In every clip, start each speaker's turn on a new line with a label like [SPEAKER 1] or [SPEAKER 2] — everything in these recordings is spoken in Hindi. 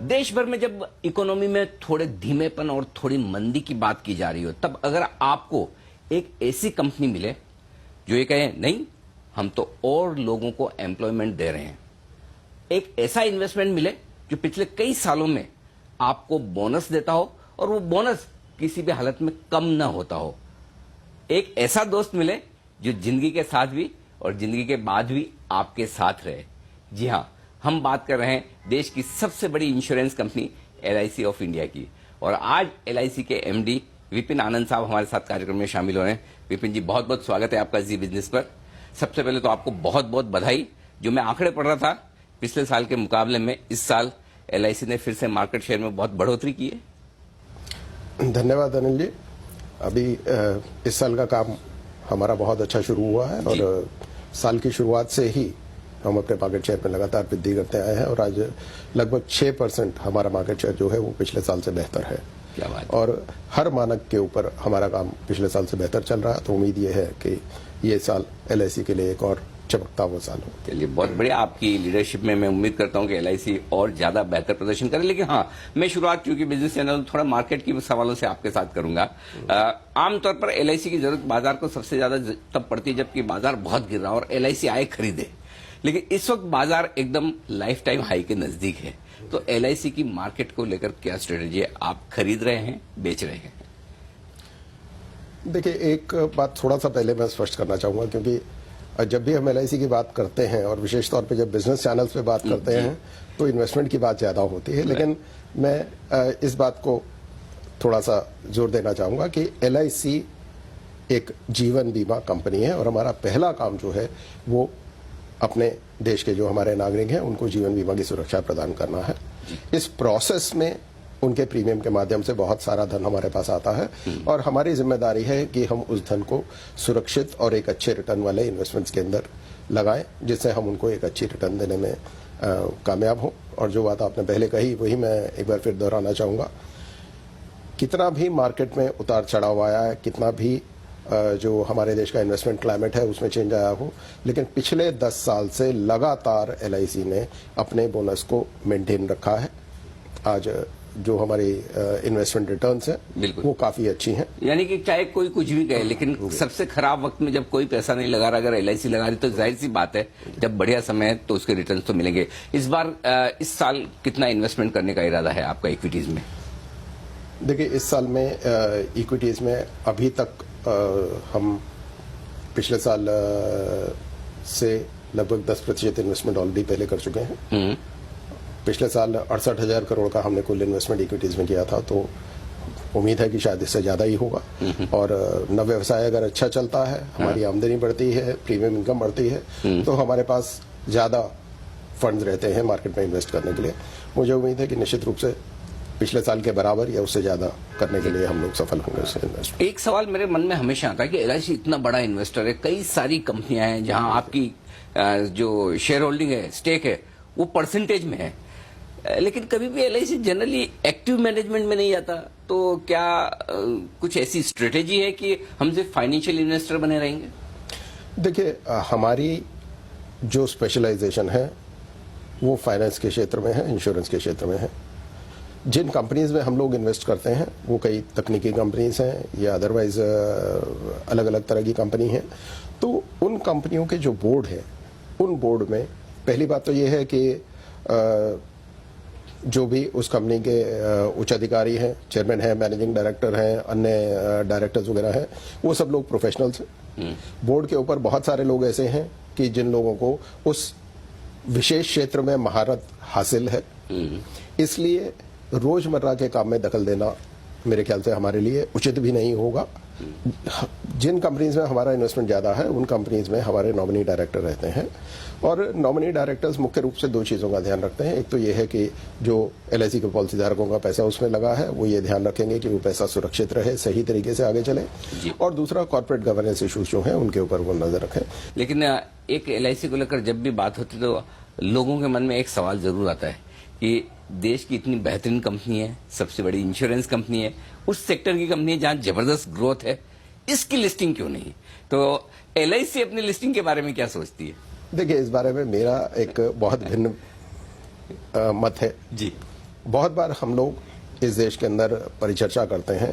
[SPEAKER 1] देश भर में जब इकोनॉमी में थोड़े धीमेपन और थोड़ी मंदी की बात की जा रही हो, तब अगर आपको एक ऐसी कंपनी मिले जो ये कहे नहीं हम तो और लोगों को एम्प्लॉयमेंट दे रहे हैं, एक ऐसा इन्वेस्टमेंट मिले जो पिछले कई सालों में आपको बोनस देता हो और वो बोनस किसी भी हालत में कम ना होता हो, एक ऐसा दोस्त मिले जो जिंदगी के साथ भी और जिंदगी के बाद भी आपके साथ रहे। जी हां, हम बात कर रहे हैं देश की सबसे बड़ी insurance company LIC of India की। और आज LIC के MD विपिन आनंद साहब हमारे साथ कार्यक्रम में शामिल हो रहे हैं। विपिन जी, बहुत बहुत स्वागत है आपका जी बिजनेस पर। सबसे पहले तो आपको बहुत बहुत बधाई। जो मैं आंकड़े पढ़ रहा था, पिछले साल के मुकाबले में इस साल LIC ने फिर से मार्केट शेयर में बहुत बढ़ोतरी की है।
[SPEAKER 2] धन्यवाद अनिल जी। अभी इस साल का काम हमारा बहुत अच्छा शुरू हुआ है और साल की शुरुआत से ही हम अपने मार्केट शेयर में लगातार वृद्धि करते आए हैं और आज लगभग 6% हमारा मार्केट शेयर जो है वो पिछले साल से बेहतर है।
[SPEAKER 1] क्या बात।
[SPEAKER 2] और हर मानक के ऊपर हमारा काम पिछले साल से बेहतर चल रहा है, तो उम्मीद ये है कि ये साल LIC के लिए एक और चमकता हुआ साल हो।
[SPEAKER 1] चलिए, बहुत बढ़िया। आपकी लीडरशिप में मैं उम्मीद करता हूं कि LIC और ज्यादा बेहतर प्रदर्शन करे। लेकिन हाँ, मैं शुरुआत क्योंकि बिजनेस चैनल थोड़ा मार्केट की सवालों से आपके साथ करूंगा। आमतौर पर LIC की जरूरत बाजार को सबसे ज्यादा तब पड़ती है जबकि बाजार बहुत गिर रहा और LIC आए खरीदे। लेकिन इस वक्त बाजार एकदम लाइफ टाइम हाई के नजदीक है, तो LIC की मार्केट को लेकर क्या स्ट्रेटेजी है? आप खरीद रहे हैं, बेच रहे हैं?
[SPEAKER 2] देखिए, एक बात थोड़ा सा पहले मैं स्पष्ट करना चाहूंगा, क्योंकि जब भी हम LIC की बात करते हैं और विशेष तौर पे जब बिजनेस चैनल्स पे बात करते हैं तो इन्वेस्टमेंट की बात ज्यादा होती है। लेकिन मैं इस बात को थोड़ा सा जोर देना चाहूंगा कि LIC एक जीवन बीमा कंपनी है और हमारा पहला काम जो है वो अपने देश के जो हमारे नागरिक हैं उनको जीवन बीमा की सुरक्षा प्रदान करना है। इस प्रोसेस में उनके प्रीमियम के माध्यम से बहुत सारा धन हमारे पास आता है और हमारी जिम्मेदारी है कि हम उस धन को सुरक्षित और एक अच्छे रिटर्न वाले इन्वेस्टमेंट्स के अंदर लगाएं, जिससे हम उनको एक अच्छी रिटर्न देने में कामयाब हों। और जो बात आपने पहले कही वही मैं एक बार फिर दोहराना चाहूंगा। कितना भी मार्केट में उतार चढ़ाव आया है, कितना भी जो हमारे देश का इन्वेस्टमेंट क्लाइमेट है उसमें चेंज आया हो, लेकिन पिछले 10 साल से लगातार LIC ने अपने बोनस को मेंटेन रखा है। आज जो हमारी इन्वेस्टमेंट रिटर्न्स हैं वो काफी अच्छी हैं।
[SPEAKER 1] यानी कि चाहे कोई कुछ भी कहे, लेकिन सबसे खराब वक्त में जब कोई पैसा नहीं लगा रहा, अगर LIC लगा रही तो जाहिर सी बात है जब बढ़िया समय है तो उसके रिटर्न्स तो मिलेंगे। इस बार इस साल कितना इन्वेस्टमेंट करने का इरादा है आपका इक्विटीज में?
[SPEAKER 2] देखिए, इस साल में इक्विटीज में अभी तक हम पिछले साल से लगभग 10% इन्वेस्टमेंट ऑलरेडी पहले कर चुके हैं। पिछले साल 68,000 करोड़ का हमने कुल इन्वेस्टमेंट इक्विटीज में किया था, तो उम्मीद है कि शायद इससे ज्यादा ही होगा। और नव व्यवसाय अगर अच्छा चलता है, हमारी आमदनी बढ़ती है, प्रीमियम इनकम बढ़ती है, तो हमारे पास ज्यादा फंड्स रहते हैं मार्केट में इन्वेस्ट करने के लिए। मुझे उम्मीद है कि निश्चित रूप से पिछले साल के बराबर या उससे ज्यादा करने के लिए हम लोग सफल होंगे उससे इन्वेस्ट।
[SPEAKER 1] एक सवाल मेरे मन में हमेशा आता है कि LIC इतना बड़ा इन्वेस्टर है, कई सारी कंपनियां हैं जहां आपकी जो शेयर होल्डिंग है, स्टेक है, वो परसेंटेज में है, लेकिन कभी भी LIC जनरली एक्टिव मैनेजमेंट में नहीं आता। तो क्या कुछ ऐसी स्ट्रेटेजी है कि हम सिर्फ फाइनेंशियल इन्वेस्टर बने रहेंगे?
[SPEAKER 2] देखिए, हमारी जो स्पेशलाइजेशन है वो फाइनेंस के क्षेत्र में है, इंश्योरेंस के क्षेत्र में है। जिन कंपनीज में हम लोग इन्वेस्ट करते हैं वो कई तकनीकी कंपनीज हैं या अदरवाइज अलग अलग तरह की कंपनी हैं। तो उन कंपनियों के जो बोर्ड है, उन बोर्ड में पहली बात तो ये है कि जो भी उस कंपनी के उच्च अधिकारी हैं, चेयरमैन हैं, मैनेजिंग डायरेक्टर हैं, अन्य डायरेक्टर्स वगैरह हैं, वो सब लोग प्रोफेशनल्स हैं। बोर्ड के ऊपर बहुत सारे लोग ऐसे हैं कि जिन लोगों को उस विशेष क्षेत्र में महारत हासिल है। इसलिए रोजमर्रा के काम में दखल देना मेरे ख्याल से हमारे लिए उचित भी नहीं होगा। जिन कंपनीज में हमारा इन्वेस्टमेंट ज्यादा है उन कंपनीज में हमारे नॉमिनी डायरेक्टर रहते हैं और नॉमिनी डायरेक्टर्स मुख्य रूप से 2 चीजों का ध्यान रखते हैं। एक तो ये है कि जो LIC के पॉलिसी धारकों का पैसा उसमें लगा है वो ये ध्यान रखेंगे कि वो पैसा सुरक्षित रहे, सही तरीके से आगे चले, और दूसरा कॉर्पोरेट गवर्नेंस इश्यूज जो हैं उनके ऊपर वो नजर रखें।
[SPEAKER 1] लेकिन एक LIC को लेकर जब भी बात होती तो लोगों के मन में एक सवाल जरूर आता है कि देश की इतनी बेहतरीन कंपनी है, सबसे बड़ी इंश्योरेंस कंपनी है, उस सेक्टर की कंपनी है जहां जबरदस्त ग्रोथ है, इसकी लिस्टिंग क्यों नहीं? तो LIC अपनी लिस्टिंग के बारे में क्या सोचती है?
[SPEAKER 2] देखिए, इस बारे में मेरा एक बहुत भिन्न मत है
[SPEAKER 1] जी।
[SPEAKER 2] बहुत बार हम लोग इस देश के अंदर परिचर्चा करते हैं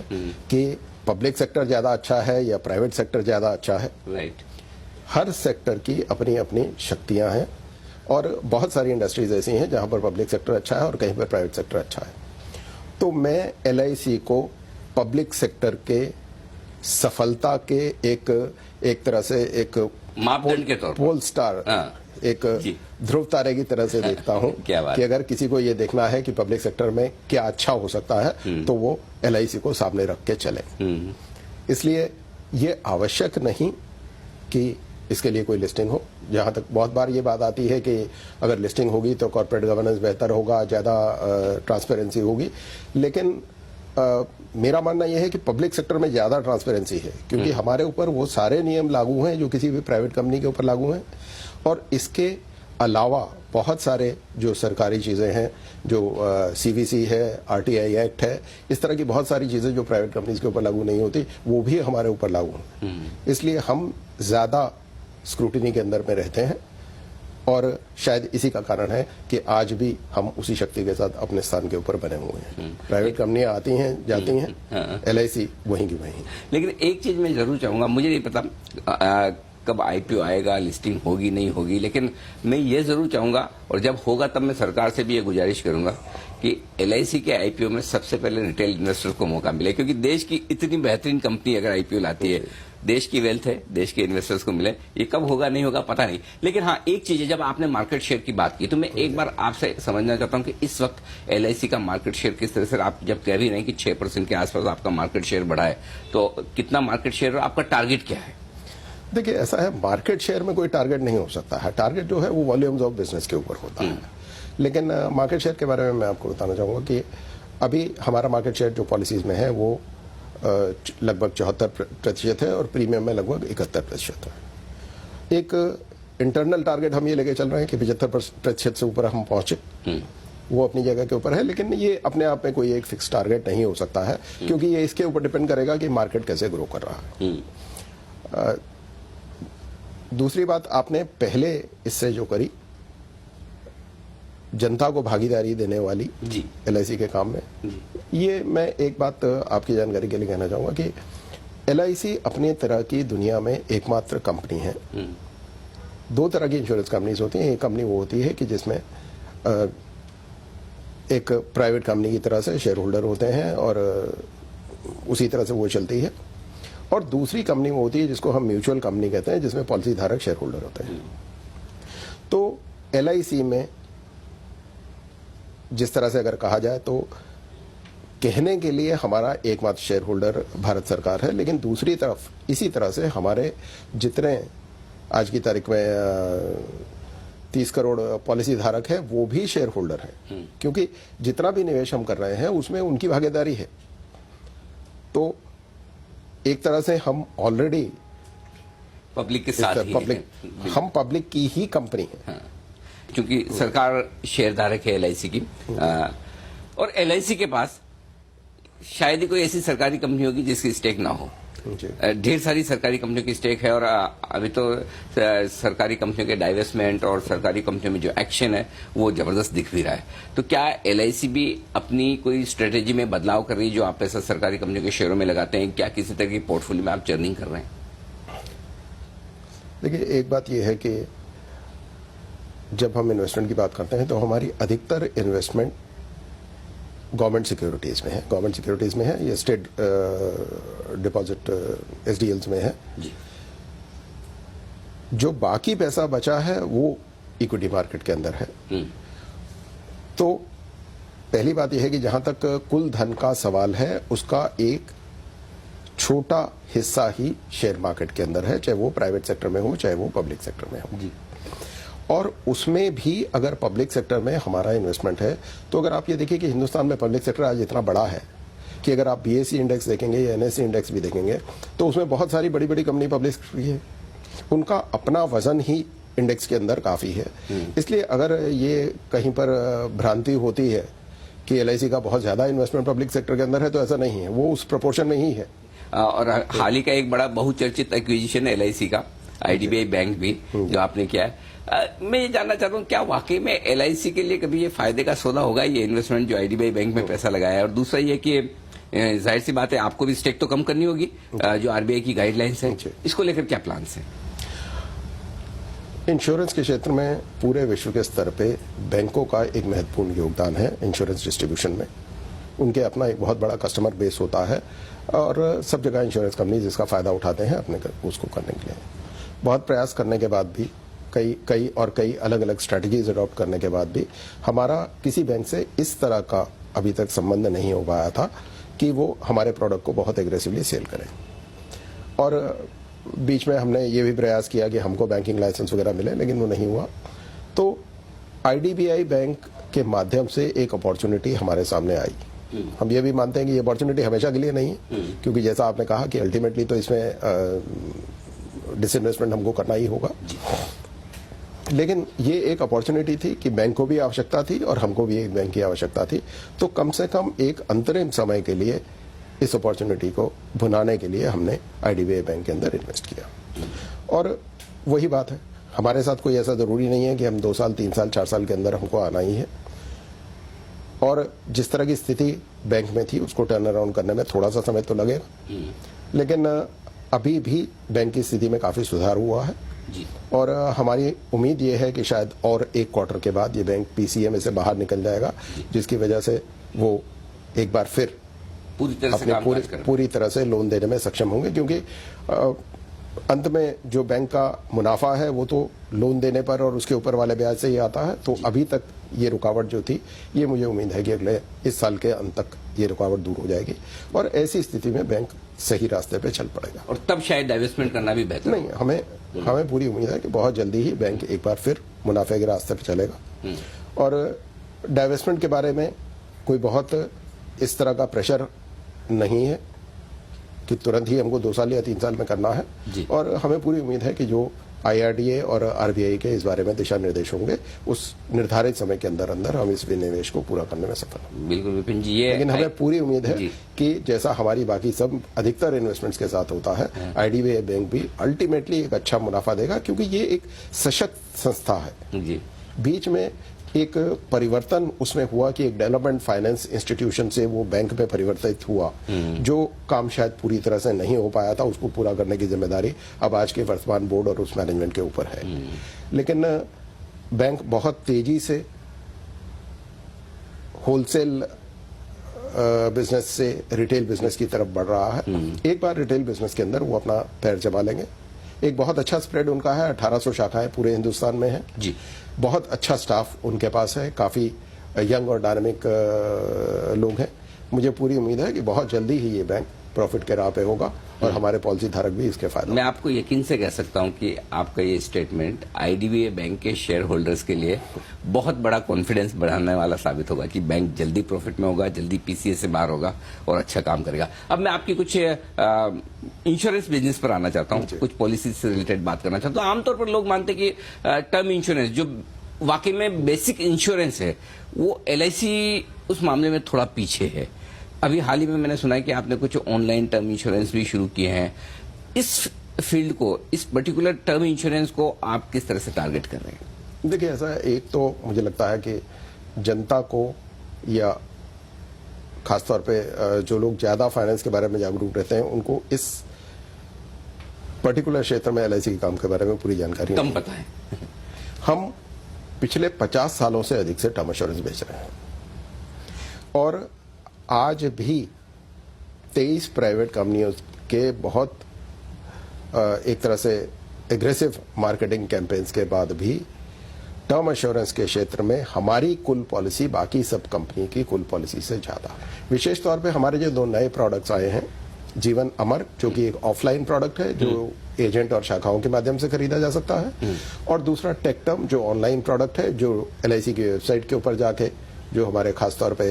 [SPEAKER 2] कि पब्लिक सेक्टर ज्यादा अच्छा है या प्राइवेट सेक्टर ज्यादा अच्छा है।
[SPEAKER 1] राइट।
[SPEAKER 2] हर सेक्टर की अपनी अपनी शक्तियां हैं और बहुत सारी इंडस्ट्रीज ऐसी हैं जहां पर पब्लिक सेक्टर अच्छा है और कहीं पर प्राइवेट सेक्टर अच्छा है। तो मैं LIC को पब्लिक सेक्टर के सफलता के एक तरह से एक
[SPEAKER 1] मापदंड के तौर पर
[SPEAKER 2] पोल स्टार, एक ध्रुव तारे की तरह से देखता हूं
[SPEAKER 1] क्या बात
[SPEAKER 2] कि अगर किसी को ये देखना है कि पब्लिक सेक्टर में क्या अच्छा हो सकता है तो वो LIC को सामने रख के चले। इसलिए ये आवश्यक नहीं कि इसके लिए कोई लिस्टिंग हो। जहां तक बहुत बार ये बात आती है कि अगर लिस्टिंग होगी तो कॉर्पोरेट गवर्नेंस बेहतर होगा, ज्यादा ट्रांसपेरेंसी होगी, लेकिन मेरा मानना यह है कि पब्लिक सेक्टर में ज्यादा ट्रांसपेरेंसी है, क्योंकि हमारे ऊपर वो सारे नियम लागू हैं जो किसी भी प्राइवेट कंपनी के ऊपर लागू हैं, और इसके अलावा बहुत सारे जो सरकारी चीजें हैं, जो CVC है, RTI एक्ट है, इस तरह की बहुत सारी चीजें जो प्राइवेट कंपनीज के ऊपर लागू नहीं होती वो भी हमारे ऊपर लागू हैं। इसलिए हम ज्यादा स्क्रूटिनी के अंदर में रहते हैं और शायद इसी का कारण है कि आज भी हम उसी शक्ति के साथ अपने स्थान के ऊपर बने हुए हैं। प्राइवेट कंपनियां आती हैं जाती हैं, LIC वहीं की वहीं।
[SPEAKER 1] लेकिन एक चीज मैं जरूर चाहूंगा, मुझे नहीं पता कब IPO आएगा, लिस्टिंग होगी नहीं होगी, लेकिन मैं ये जरूर चाहूंगा और जब होगा तब मैं सरकार से भी ये गुजारिश करूंगा कि LIC के IPO में सबसे पहले रिटेल इन्वेस्टर को मौका मिले, क्योंकि देश की इतनी बेहतरीन कंपनी अगर IPO लाती है, देश की वेल्थ है, देश के इन्वेस्टर्स को मिले। ये कब होगा नहीं होगा पता नहीं, लेकिन हाँ एक चीज है, जब आपने मार्केट शेयर की बात की तो मैं एक बार आपसे समझना चाहता हूँ कि इस वक्त LIC का मार्केट शेयर किस तरह से, आप जब कह भी रहे हैं कि 6% के आसपास आपका मार्केट शेयर बढ़ा है, तो कितना मार्केट शेयर और आपका टारगेट क्या है?
[SPEAKER 2] देखिए, ऐसा है, मार्केट शेयर में कोई टारगेट नहीं हो सकता है। टारगेट जो है वो वॉल्यूम्स ऑफ बिजनेस के ऊपर होता है। लेकिन मार्केट शेयर के बारे में मैं आपको बताना चाहूंगा कि अभी हमारा मार्केट शेयर जो पॉलिसीज में है वो लगभग 74% है और प्रीमियम में लगभग 71% है। एक इंटरनल टारगेट हम ये लेके चल रहे हैं कि 75% से ऊपर हम पहुंचे, वो अपनी जगह के ऊपर है, लेकिन ये अपने आप में कोई एक फिक्स टारगेट नहीं हो सकता है, क्योंकि ये इसके ऊपर डिपेंड करेगा कि मार्केट कैसे ग्रो कर रहा है। दूसरी बात, आपने पहले इससे जो करी जनता को भागीदारी देने वाली LIC के काम में, ये मैं एक बात आपकी जानकारी के लिए कहना चाहूंगा कि LIC अपने तरह की दुनिया में एकमात्र कंपनी है। दो तरह की इंश्योरेंस कंपनीज होती हैं। एक कंपनी वो होती है कि जिसमें एक प्राइवेट कंपनी की तरह से शेयर होल्डर होते हैं और उसी तरह से वो चलती है, और दूसरी कंपनी वो होती है जिसको हम म्यूचुअल कंपनी कहते हैं, जिसमें पॉलिसी धारक शेयर होल्डर होते हैं। तो LIC में जिस तरह से अगर कहा जाए तो कहने के लिए हमारा एकमात्र शेयर होल्डर भारत सरकार है, लेकिन दूसरी तरफ इसी तरह से हमारे जितने आज की तारीख में 30 करोड़ पॉलिसी धारक है वो भी शेयर होल्डर है, क्योंकि जितना भी निवेश हम कर रहे हैं उसमें उनकी भागीदारी है। तो एक तरह से हम ऑलरेडी
[SPEAKER 1] पब्लिक के साथ ही
[SPEAKER 2] हम पब्लिक की ही कंपनी है।
[SPEAKER 1] हाँ। क्योंकि सरकार शेयरधारक है LIC की, और LIC के पास शायद ही कोई ऐसी सरकारी कंपनी होगी जिसकी स्टेक ना हो। ढेर सारी सरकारी कंपनियों की स्टेक है, और अभी तो सरकारी कंपनियों के डाइवेस्टमेंट और सरकारी कंपनियों में जो एक्शन है वो जबरदस्त दिख भी रहा है। तो क्या LIC भी अपनी कोई स्ट्रेटेजी में बदलाव कर रही है, जो आप पैसा सरकारी कंपनियों के शेयरों में लगाते हैं? क्या किसी तरह की पोर्टफोलियो में आप चर्निंग कर रहे हैं?
[SPEAKER 2] देखिए, एक बात यह है कि जब हम इन्वेस्टमेंट की बात करते हैं तो हमारी अधिकतर इन्वेस्टमेंट गवर्नमेंट सिक्योरिटीज में है। गवर्नमेंट सिक्योरिटीज में है, ये स्टेट डिपॉजिट SDLs में है जी। जो बाकी पैसा बचा है वो इक्विटी मार्केट के अंदर है। तो पहली बात यह है कि जहां तक कुल धन का सवाल है उसका एक छोटा हिस्सा ही शेयर मार्केट के अंदर है, चाहे वो प्राइवेट सेक्टर में हो चाहे वो पब्लिक सेक्टर में हो जी। और उसमें भी अगर पब्लिक सेक्टर में हमारा इन्वेस्टमेंट है तो अगर आप ये देखिए कि हिंदुस्तान में पब्लिक सेक्टर आज इतना बड़ा है कि अगर आप BSE इंडेक्स देखेंगे या NSE इंडेक्स भी देखेंगे तो उसमें बहुत सारी बड़ी बड़ी कंपनी पब्लिक सेक्टर की है, उनका अपना वजन ही इंडेक्स के अंदर काफी है। इसलिए अगर ये कहीं पर भ्रांति होती है कि LIC का बहुत ज्यादा इन्वेस्टमेंट पब्लिक सेक्टर के अंदर है, तो ऐसा नहीं है, वो उस प्रोपोर्शन में ही है।
[SPEAKER 1] और हाल ही का एक बड़ा बहुचर्चित एक्विजिशन LIC का आईडीबीआई बैंक भी जो आपने किया है। मैं ये जानना चाहता हूँ क्या वाकई में एलआईसी के लिए कभी ये फायदे का सौदा होगा, ये इन्वेस्टमेंट जो आईडीबीआई बैंक में पैसा लगाया है? और दूसरा ये कि जाहिर सी बात है आपको भी स्टेक तो कम करनी होगी, जो आरबीआई की गाइडलाइंस है, इसको लेकर क्या प्लान्स हैं?
[SPEAKER 2] इंश्योरेंस के क्षेत्र में पूरे विश्व के स्तर पे बैंकों का एक महत्वपूर्ण योगदान है इंश्योरेंस डिस्ट्रीब्यूशन में। उनके अपना एक बहुत बड़ा कस्टमर बेस होता है और सब जगह इंश्योरेंस कंपनीज इसका फायदा उठाते हैं अपने उसको करने के लिए। बहुत प्रयास करने के बाद भी कई अलग अलग स्ट्रेटजीज अडॉप्ट करने के बाद भी हमारा किसी बैंक से इस तरह का अभी तक संबंध नहीं हो पाया था कि वो हमारे प्रोडक्ट को बहुत एग्रेसिवली सेल करें। और बीच में हमने ये भी प्रयास किया कि हमको बैंकिंग लाइसेंस वगैरह मिले, लेकिन वो नहीं हुआ। तो आईडीबीआई बैंक के माध्यम से एक अपॉर्चुनिटी हमारे सामने आई। हम ये भी मानते हैं कि ये अपॉर्चुनिटी हमेशा के लिए नहीं है, क्योंकि जैसा आपने कहा कि अल्टीमेटली तो इसमें डिसइन्वेस्टमेंट हमको करना ही होगा। लेकिन ये एक अपॉर्चुनिटी थी कि बैंक को भी आवश्यकता थी और हमको भी एक बैंक की आवश्यकता थी। तो कम से कम एक अंतरिम समय के लिए इस अपॉर्चुनिटी को भुनाने के लिए हमने आईडीबीआई बैंक के अंदर इन्वेस्ट किया। और वही बात है, हमारे साथ कोई ऐसा जरूरी नहीं है कि हम 2 साल 3 साल 4 साल के अंदर हमको आना ही है। और जिस तरह की स्थिति बैंक में थी उसको टर्न अराउंड करने में थोड़ा सा समय तो लगेगा, लेकिन अभी भी बैंक की स्थिति में काफी सुधार हुआ है। और हमारी उम्मीद ये है कि शायद और 1 क्वार्टर के बाद ये बैंक पीसीएम से बाहर निकल जाएगा, जिसकी वजह से वो एक बार फिर पूरी तरह से लोन देने में सक्षम होंगे। क्योंकि अंत में जो बैंक का मुनाफा है वो तो लोन देने पर और उसके ऊपर वाले ब्याज से ही आता है। तो अभी तक ये रुकावट जो थी, ये मुझे उम्मीद है कि अगले इस साल के अंत तक ये रुकावट दूर हो जाएगी और ऐसी स्थिति में बैंक सही रास्ते पे चल पड़ेगा।
[SPEAKER 1] और तब शायद डाइवेस्टमेंट करना भी बेहतर
[SPEAKER 2] नहीं, हमें पूरी उम्मीद है कि बहुत जल्दी ही बैंक एक बार फिर मुनाफे के रास्ते पे चलेगा। और डाइवेस्टमेंट के बारे में कोई बहुत इस तरह का प्रेशर नहीं है कि तुरंत ही हमको 2 साल या 3 साल में करना है। और हमें पूरी उम्मीद है कि जो आईआरडीए और आरबीआई के इस बारे में दिशा निर्देश होंगे, उस निर्धारित समय के अंदर अंदर हम इस विनिवेश को पूरा करने में सफल होंगे।
[SPEAKER 1] बिल्कुल विपिन जी, ये
[SPEAKER 2] लेकिन हमें पूरी उम्मीद है कि जैसा हमारी बाकी सब अधिकतर इन्वेस्टमेंट्स के साथ होता है, आईडीबीआई बैंक भी अल्टीमेटली एक अच्छा मुनाफा देगा, क्योंकि ये एक सशक्त संस्था है। बीच में एक परिवर्तन उसमें हुआ कि एक डेवलपमेंट फाइनेंस इंस्टीट्यूशन से वो बैंक में परिवर्तित हुआ। जो काम शायद पूरी तरह से नहीं हो पाया था, उसको पूरा करने की जिम्मेदारी अब आज के वर्तमान बोर्ड और उस मैनेजमेंट के ऊपर है। लेकिन बैंक बहुत तेजी से होलसेल बिजनेस से रिटेल बिजनेस की तरफ बढ़ रहा है। एक बार रिटेल बिजनेस के अंदर वो अपना पैर जमा लेंगे। एक बहुत अच्छा स्प्रेड उनका है, 1800 शाखाएं पूरे हिंदुस्तान में है जी। बहुत अच्छा स्टाफ उनके पास है, काफी यंग और डायनामिक लोग हैं। मुझे पूरी उम्मीद है कि बहुत जल्दी ही ये बैंक प्रॉफिट के राह पे होगा और हमारे पॉलिसी धारक भी इसके फायदा।
[SPEAKER 1] मैं आपको यकीन से कह सकता हूं कि आपका ये स्टेटमेंट आईडीबीआई बैंक के शेयर होल्डर्स के लिए बहुत बड़ा कॉन्फिडेंस बढ़ाने वाला साबित होगा कि बैंक जल्दी प्रॉफिट में होगा, जल्दी पीसीए से बाहर होगा और अच्छा काम करेगा। अब मैं आपकी कुछ इंश्योरेंस बिजनेस पर आना चाहता हूँ, कुछ पॉलिसी से रिलेटेड बात करना चाहता हूँ। आमतौर पर लोग मानते कि टर्म इंश्योरेंस जो वाकई में बेसिक इंश्योरेंस है, वो एलआईसी उस मामले में थोड़ा पीछे है। अभी हाल ही में मैंने सुना है कि आपने कुछ ऑनलाइन टर्म इंश्योरेंस भी शुरू किए हैं। इस फील्ड को, इस पर्टिकुलर टर्म इंश्योरेंस को आप किस तरह से टारगेट कर रहे हैं?
[SPEAKER 2] देखिए, ऐसा है, एक तो मुझे लगता है कि जनता को या खासतौर पे जो लोग ज्यादा फाइनेंस के बारे में जागरूक रहते हैं, उनको इस पर्टिकुलर क्षेत्र में एलआईसी के काम के बारे में पूरी जानकारी
[SPEAKER 1] कम पता है।
[SPEAKER 2] हम पिछले 50 सालों से अधिक से टर्म इंश्योरेंस बेच रहे हैं और आज भी 23 प्राइवेट कंपनियों के बहुत एक तरह से एग्रेसिव मार्केटिंग कैंपेन्स के बाद भी टर्म इंश्योरेंस के क्षेत्र में हमारी कुल पॉलिसी बाकी सब कंपनी की कुल पॉलिसी से ज्यादा। विशेष तौर पे हमारे जो 2 नए प्रोडक्ट्स आए हैं, जीवन अमर जो कि एक ऑफलाइन प्रोडक्ट है जो एजेंट और शाखाओं के माध्यम से खरीदा जा सकता है, और दूसरा टेकटर्म जो ऑनलाइन प्रोडक्ट है जो एलआईसी की वेबसाइट के ऊपर जाके जो हमारे खासतौर पे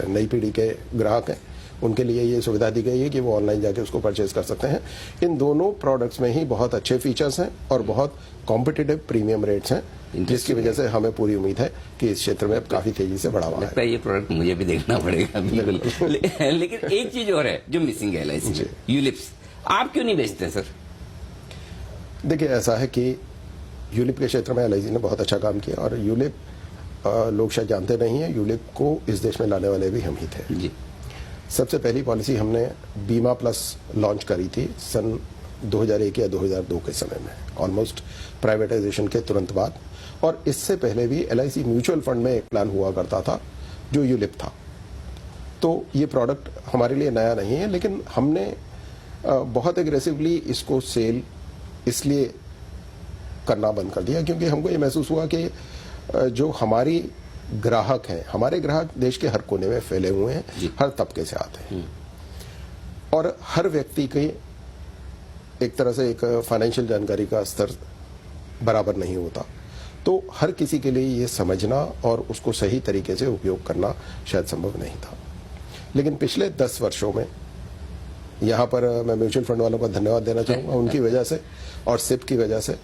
[SPEAKER 2] नई पीढ़ी के ग्राहक हैं उनके लिए ये सुविधा दी गई है कि वो ऑनलाइन जाके उसको परचेज कर सकते हैं। इन दोनों प्रोडक्ट्स में ही बहुत अच्छे फीचर्स हैं और बहुत कॉम्पिटिटिव प्रीमियम रेट्स हैं, जिसकी वजह से हमें पूरी उम्मीद है कि इस क्षेत्र में काफी तेजी से बढ़ावा
[SPEAKER 1] लगता है। ये प्रोडक्ट मुझे भी देखना पड़ेगा बिल्कुल। लेकिन एक चीज और है जो मिसिंग है एलआईसी, यूलिप्स। आप क्यों नहीं बेचते सर?
[SPEAKER 2] देखिए, ऐसा है कि यूलिप के क्षेत्र में एलआईसी ने बहुत अच्छा काम किया, और यूलिप लोग शायद जानते नहीं है, यूलिप को इस देश में लाने वाले भी हम ही थे
[SPEAKER 1] जी।
[SPEAKER 2] सबसे पहली पॉलिसी हमने बीमा प्लस लॉन्च करी थी सन 2001 या 2002 के समय में, ऑलमोस्ट प्राइवेटाइजेशन के तुरंत बाद। और इससे पहले भी एलआईसी म्यूचुअल फंड में एक प्लान हुआ करता था जो यूलिप था। तो ये प्रोडक्ट हमारे लिए नया नहीं है, लेकिन हमने बहुत एग्रेसिवली इसको सेल इसलिए करना बंद कर दिया क्योंकि हमको ये महसूस हुआ कि जो हमारी ग्राहक हैं, हमारे ग्राहक देश के हर कोने में फैले हुए हैं, हर तबके से आते हैं, और हर व्यक्ति के एक तरह से एक फाइनेंशियल जानकारी का स्तर बराबर नहीं होता। तो हर किसी के लिए ये समझना और उसको सही तरीके से उपयोग करना शायद संभव नहीं था। लेकिन पिछले 10 वर्षों में, यहाँ पर मैं म्यूचुअल फंड वालों का धन्यवाद देना चाहूँगा, उनकी वजह से और सिप की वजह से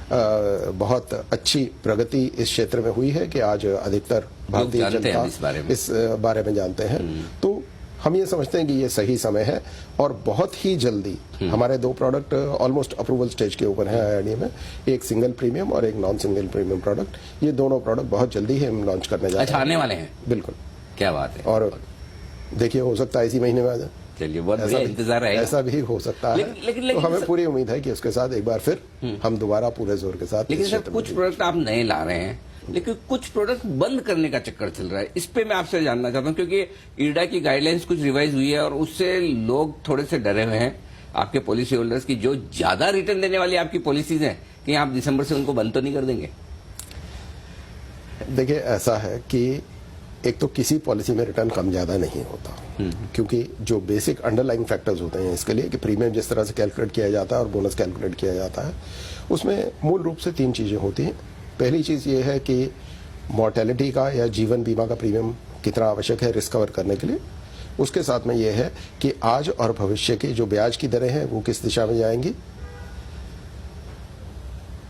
[SPEAKER 2] बहुत अच्छी प्रगति इस क्षेत्र में हुई है कि आज अधिकतर भारतीय जनता इस बारे में जानते हैं। तो हम ये समझते हैं कि ये सही समय है, और बहुत ही जल्दी हमारे 2 प्रोडक्ट ऑलमोस्ट अप्रूवल स्टेज के ऊपर हैं IRDA में, एक सिंगल प्रीमियम और एक नॉन सिंगल प्रीमियम प्रोडक्ट। ये दोनों प्रोडक्ट बहुत जल्दी ही हम लॉन्च करने जा रहे हैं।
[SPEAKER 1] अच्छा, आने वाले हैं?
[SPEAKER 2] बिल्कुल।
[SPEAKER 1] क्या बात है।
[SPEAKER 2] और देखिए, हो सकता है इसी महीने में आ जाए।
[SPEAKER 1] चलिए, बहुत बढ़िया इंतजार है।
[SPEAKER 2] ऐसा भी हो सकता है। लेकिन तो हमें पूरी उम्मीद है कि उसके साथ एक बार फिर हम दोबारा पूरे जोर के साथ।
[SPEAKER 1] लेकिन सर, कुछ प्रोडक्ट आप नए ला रहे हैं, लेकिन कुछ प्रोडक्ट बंद करने का चक्कर चल रहा है। इस पे मैं आपसे जानना चाहता हूं, क्योंकि IRDA की गाइडलाइंस कुछ रिवाइज हुई है और उससे लोग थोड़े से डरे हुए हैं आपके पॉलिसी होल्डर्स की, जो ज्यादा रिटर्न देने वाली आपकी पॉलिसीज हैं, कि आप दिसंबर से उनको बंद तो नहीं कर देंगे?
[SPEAKER 2] देखिए, ऐसा है कि एक तो किसी पॉलिसी में रिटर्न कम ज्यादा नहीं होता, क्योंकि जो बेसिक अंडरलाइंग फैक्टर्स होते हैं इसके लिए, कि प्रीमियम जिस तरह से कैलकुलेट किया जाता है और बोनस कैलकुलेट किया जाता है, उसमें मूल रूप से 3 चीजें होती हैं। पहली चीज ये है कि मॉर्टेलिटी का या जीवन बीमा का प्रीमियम कितना आवश्यक है रिस्क कवर करने के लिए। उसके साथ में ये है कि आज और भविष्य की जो ब्याज की दरें हैं वो किस दिशा में जाएंगी,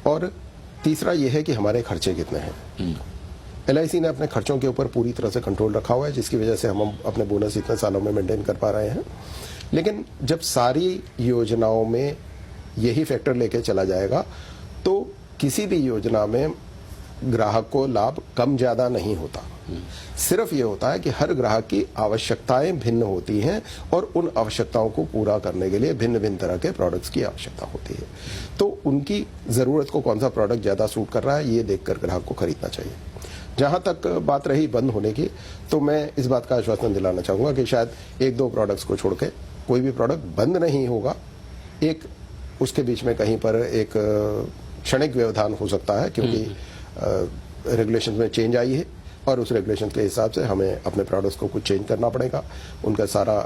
[SPEAKER 2] और तीसरा ये है कि हमारे खर्चे कितने हैं। एलआईसी ने अपने खर्चों के ऊपर पूरी तरह से कंट्रोल रखा हुआ है, जिसकी वजह से हम अपने बोनस इतने सालों में मेंटेन कर पा रहे हैं। लेकिन जब सारी योजनाओं में यही फैक्टर लेके चला जाएगा, तो किसी भी योजना में ग्राहक को लाभ कम ज्यादा नहीं होता। सिर्फ ये होता है कि हर ग्राहक की आवश्यकताएं भिन्न होती हैं, और उन आवश्यकताओं को पूरा करने के लिए भिन्न भिन्न तरह के प्रोडक्ट्स की आवश्यकता होती है। तो उनकी जरूरत को कौन सा प्रोडक्ट ज्यादा सूट कर रहा है, ये देखकर ग्राहक को खरीदना चाहिए। जहां तक बात रही बंद होने की, तो मैं इस बात का आश्वासन दिलाना चाहूंगा कि शायद 1-2 प्रोडक्ट्स को छोड़ के कोई भी प्रोडक्ट बंद नहीं होगा। एक उसके बीच में कहीं पर एक क्षणिक व्यवधान हो सकता है, क्योंकि रेगुलेशन में चेंज आई है, और उस रेगुलेशन के हिसाब से हमें अपने प्रोडक्ट्स को कुछ चेंज करना पड़ेगा। उनका सारा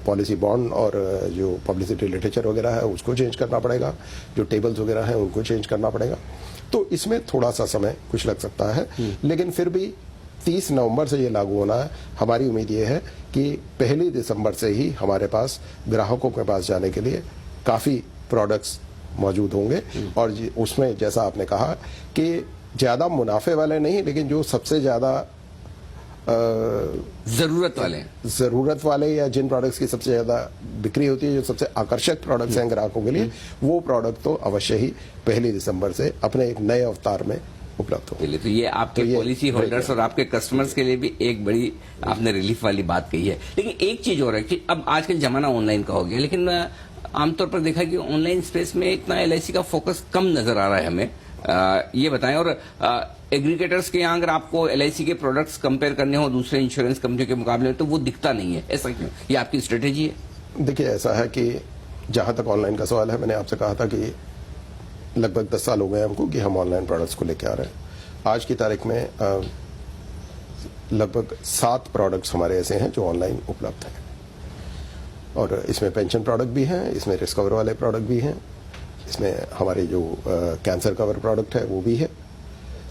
[SPEAKER 2] पॉलिसी बॉन्ड और जो पब्लिसिटी लिटरेचर वगैरह है उसको चेंज करना पड़ेगा, जो टेबल्स वगैरह हैं उनको चेंज करना पड़ेगा। तो इसमें थोड़ा सा समय कुछ लग सकता है, लेकिन फिर भी 30 नवंबर से ये लागू होना है। हमारी उम्मीद ये है कि 1 दिसंबर से ही हमारे पास ग्राहकों के पास जाने के लिए काफी प्रोडक्ट्स मौजूद होंगे, और उसमें जैसा आपने कहा कि ज्यादा मुनाफे वाले नहीं, लेकिन जो सबसे ज्यादा जरूरत वाले या जिन प्रोडक्ट्स की सबसे ज्यादा बिक्री होती है, जो सबसे आकर्षक प्रोडक्ट्स हैं ग्राहकों के लिए, वो प्रोडक्ट तो अवश्य ही 1 दिसंबर से अपने एक नए अवतार में उपलब्ध होंगे।
[SPEAKER 1] तो ये आपके पॉलिसी होल्डर्स और आपके कस्टमर्स के लिए भी एक बड़ी आपने रिलीफ वाली बात कही है। लेकिन एक चीज और है कि अब आजकल जमाना ऑनलाइन का हो गया, लेकिन आमतौर पर देखा कि ऑनलाइन स्पेस में इतना एलआईसी का फोकस कम नजर आ रहा है हमें। ये बताएं, और एग्रीगेटर्स के यहाँ अगर आपको एलआईसी के प्रोडक्ट्स कंपेयर करने हो दूसरे इंश्योरेंस कंपनियों के मुकाबले में, तो वो दिखता नहीं है, ऐसा क्यों? ये आपकी स्ट्रेटेजी है?
[SPEAKER 2] देखिए, ऐसा है कि जहां तक ऑनलाइन का सवाल है, मैंने आपसे कहा था कि लगभग 10 साल हो गए हमको कि हम ऑनलाइन प्रोडक्ट्स को लेकर आ रहे हैं। आज की तारीख में लगभग 7 प्रोडक्ट्स हमारे ऐसे हैं जो ऑनलाइन उपलब्ध हैं, और इसमें पेंशन प्रोडक्ट भी हैं, इसमें रिस्क कवर वाले प्रोडक्ट भी हैं, इसमें हमारे जो कैंसर कवर प्रोडक्ट है वो भी है।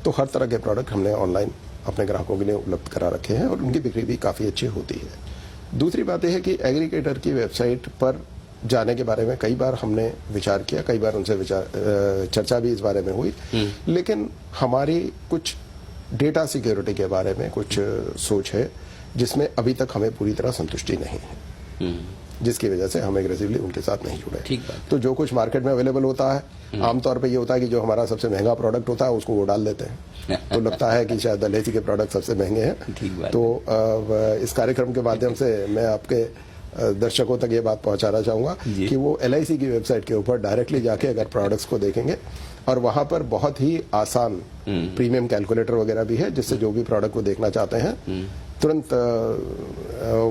[SPEAKER 2] तो हर तरह के प्रोडक्ट हमने ऑनलाइन अपने ग्राहकों के लिए उपलब्ध करा रखे हैं, और उनकी बिक्री भी काफ़ी अच्छी होती है। दूसरी बात यह है कि एग्रीगेटर की वेबसाइट पर जाने के बारे में कई बार हमने विचार किया, कई बार उनसे चर्चा भी इस बारे में हुई, लेकिन हमारी कुछ डेटा सिक्योरिटी के बारे में कुछ सोच है जिसमें अभी तक हमें पूरी तरह संतुष्टि नहीं है। जिसकी वजह से हम एग्रेसिवली उनके साथ नहीं जुड़े।
[SPEAKER 1] ठीक बात।
[SPEAKER 2] तो जो कुछ मार्केट में अवेलेबल होता है, आमतौर पे ये होता है कि जो हमारा सबसे महंगा प्रोडक्ट होता है उसको वो डाल देते हैं, तो लगता है कि शायद LIC के प्रोडक्ट सबसे महंगे हैं।
[SPEAKER 1] ठीक बात।
[SPEAKER 2] तो इस कार्यक्रम के माध्यम से मैं आपके दर्शकों तक ये बात पहुंचाना चाहूंगा कि वो LIC की वेबसाइट के ऊपर डायरेक्टली जाके अगर प्रोडक्ट्स को देखेंगे, और वहां पर बहुत ही आसान प्रीमियम कैलकुलेटर वगैरह भी है, जिससे जो भी प्रोडक्ट को देखना चाहते हैं तुरंत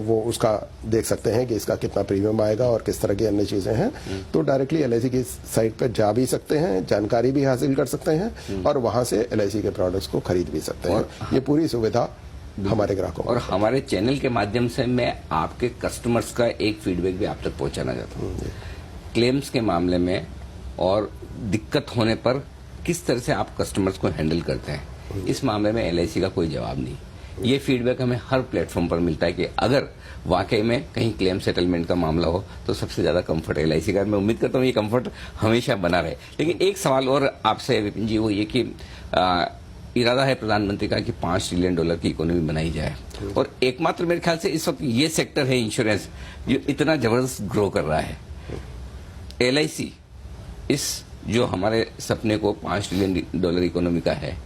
[SPEAKER 2] वो उसका देख सकते हैं कि इसका कितना प्रीमियम आएगा और किस तरह की अन्य चीजें हैं। तो डायरेक्टली LIC की साइट पर जा भी सकते हैं, जानकारी भी हासिल कर सकते हैं, और वहां से LIC के प्रोडक्ट्स को खरीद भी सकते हैं। ये पूरी सुविधा हमारे ग्राहकों
[SPEAKER 1] और हमारे चैनल के माध्यम से मैं आपके कस्टमर्स का एक फीडबैक भी आप तक पहुंचाना चाहता हूँ। क्लेम्स के मामले में और दिक्कत होने पर किस तरह से आप कस्टमर्स को हैंडल करते हैं, इस मामले में LIC का कोई जवाब नहीं। ये फीडबैक हमें हर प्लेटफॉर्म पर मिलता है कि अगर वाकई में कहीं क्लेम सेटलमेंट का मामला हो तो सबसे ज्यादा कंफर्ट LIC का। मैं उम्मीद करता हूँ ये कंफर्ट हमेशा बना रहे। लेकिन एक सवाल और आपसे विपिन जी, वो ये कि इरादा है प्रधानमंत्री का कि $5 ट्रिलियन की इकोनॉमी बनाई जाए, और एकमात्र मेरे ख्याल से इस वक्त ये सेक्टर है इंश्योरेंस जो इतना जबरदस्त ग्रो कर रहा है। LIC इस जो हमारे सपने को $5 ट्रिलियन इकोनॉमी का है,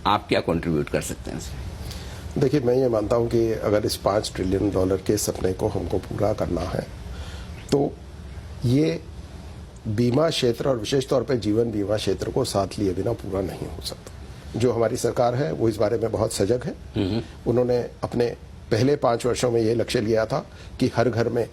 [SPEAKER 1] आप क्या कंट्रीब्यूट कर सकते हैं इसमें?
[SPEAKER 2] देखिए, मैं ये मानता हूं कि अगर इस $5 ट्रिलियन के सपने को हमको पूरा करना है तो ये बीमा क्षेत्र और विशेष तौर पर जीवन बीमा क्षेत्र को साथ लिए बिना पूरा नहीं हो सकता। जो हमारी सरकार है वो इस बारे में बहुत सजग है। उन्होंने अपने पहले 5 वर्षों में ये लक्ष्य लिया था कि हर घर में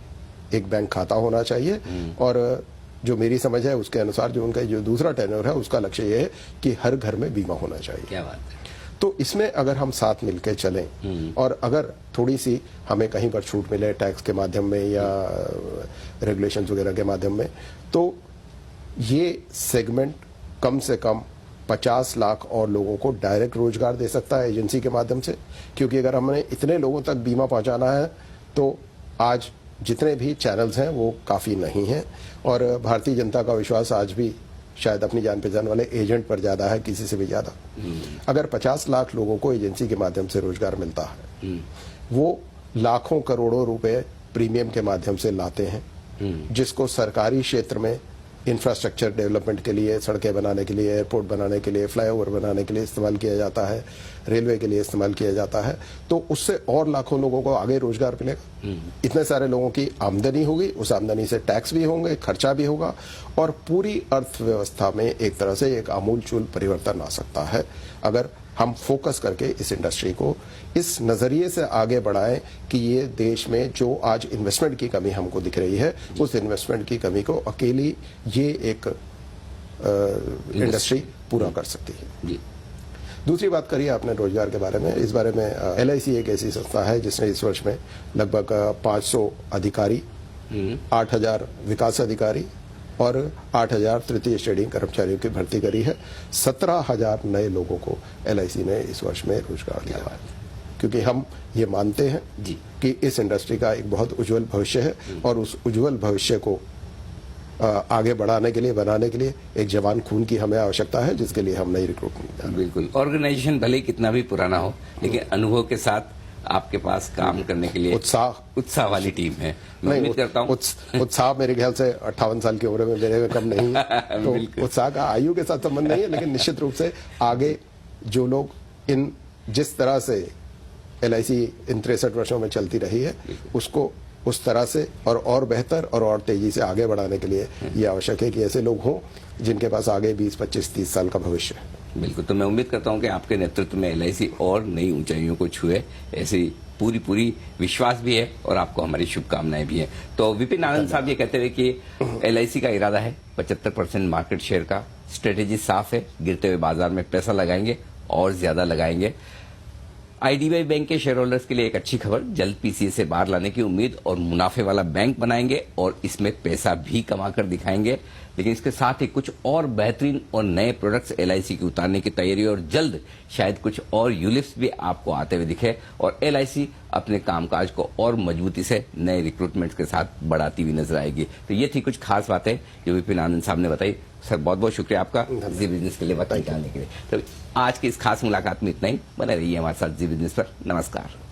[SPEAKER 2] एक बैंक खाता होना चाहिए, और जो मेरी समझ है उसके अनुसार जो उनका जो दूसरा टेन्योर है उसका लक्ष्य ये है कि हर घर में बीमा होना चाहिए।
[SPEAKER 1] क्या बात है।
[SPEAKER 2] तो इसमें अगर हम साथ मिलकर चलें और अगर थोड़ी सी हमें कहीं पर छूट मिले टैक्स के माध्यम में या रेगुलेशंस वगैरह के माध्यम में, तो ये सेगमेंट कम से कम 50 लाख और लोगों को डायरेक्ट रोजगार दे सकता है एजेंसी के माध्यम से। क्योंकि अगर हमने इतने लोगों तक बीमा पहुंचाना है तो आज जितने भी चैनल्स हैं वो काफी नहीं हैं, और भारतीय जनता का विश्वास आज भी शायद अपनी जान पहचान वाले एजेंट पर ज्यादा है, किसी से भी ज्यादा। अगर 50 लाख लोगों को एजेंसी के माध्यम से रोजगार मिलता है, वो लाखों करोड़ों रुपए प्रीमियम के माध्यम से लाते हैं, जिसको सरकारी क्षेत्र में इंफ्रास्ट्रक्चर डेवलपमेंट के लिए, सड़कें बनाने के लिए, एयरपोर्ट बनाने के लिए, फ्लाईओवर बनाने के लिए इस्तेमाल किया जाता है, रेलवे के लिए इस्तेमाल किया जाता है, तो उससे और लाखों लोगों को आगे रोजगार मिलेगा। इतने सारे लोगों की आमदनी होगी, उस आमदनी से टैक्स भी होंगे, खर्चा भी होगा, और पूरी अर्थव्यवस्था में एक तरह से एक आमूलचूल परिवर्तन आ सकता है अगर हम फोकस करके इस इंडस्ट्री को इस नजरिए से आगे बढ़ाएं कि ये देश में जो आज इन्वेस्टमेंट की कमी हमको दिख रही है, उस इन्वेस्टमेंट की कमी को अकेली ये एक इंडस्ट्री पूरा कर सकती है। दूसरी बात करिए आपने रोजगार के बारे में। इस बारे में LIC एक ऐसी संस्था है जिसने इस वर्ष में लगभग 500 अधिकारी, 8,000 विकास अधिकारी और 8,000 तृतीय श्रेणी कर्मचारियों की भर्ती करी है। 17,000 नए लोगों को LIC ने इस वर्ष में रोजगार दिया है, क्योंकि हम ये मानते हैं कि इस इंडस्ट्री का एक बहुत उज्जवल भविष्य है, और उस उज्जवल भविष्य को आगे बढ़ाने के लिए, बनाने के लिए एक जवान खून की हमें आवश्यकता है, जिसके लिए हम नई रिक्रूटमेंट।
[SPEAKER 1] बिल्कुल, ऑर्गेनाइजेशन भले कितना भी पुराना हो, लेकिन अनुभव के साथ आपके पास काम करने के लिए उत्साह वाली टीम है। मैं उम्मीद करता हूं
[SPEAKER 2] उत्साह मेरे ख्याल से 58 साल की उम्र में मेरे में कम नहीं है, तो उत्साह का आयु के साथ संबंध नहीं है, लेकिन निश्चित रूप से आगे जो लोग इन जिस तरह से LIC इन 63 वर्षों में चलती रही है उसको उस तरह से और बेहतर और तेजी से आगे बढ़ाने के लिए ये आवश्यक है कि ऐसे लोग हों जिनके पास आगे 20, 25, 30 साल का भविष्य है।
[SPEAKER 1] बिल्कुल, तो मैं उम्मीद करता हूं कि आपके नेतृत्व में LIC और नई ऊंचाइयों को छुए, ऐसी पूरी विश्वास भी है, और आपको हमारी शुभकामनाएं भी हैं। तो विपिन आनंद साहब ये कहते हुए कि LIC का इरादा है 75% मार्केट शेयर का, स्ट्रेटेजी साफ है, गिरते हुए बाजार में पैसा लगाएंगे और ज्यादा लगाएंगे। IDBI बैंक के शेयर होल्डर्स के लिए एक अच्छी खबर, जल्द PCA से बाहर लाने की उम्मीद, और मुनाफे वाला बैंक बनाएंगे और इसमें पैसा भी कमाकर दिखाएंगे। लेकिन इसके साथ ही कुछ और बेहतरीन और नए प्रोडक्ट्स LIC की उतारने की तैयारी, और जल्द शायद कुछ और यूलिप्स भी आपको आते हुए दिखे, और LIC अपने कामकाज को और मजबूती से नए रिक्रूटमेंट के साथ बढ़ाती हुई नजर आएगी। तो ये थी कुछ खास बातें जो विपिन आनंद साहब ने बताई। सर, बहुत बहुत शुक्रिया आपका जी बिजनेस के लिए वक्त निकालने के लिए। तो आज की इस खास मुलाकात में इतना ही। बने रहिए हमारे साथ जी बिजनेस पर। नमस्कार।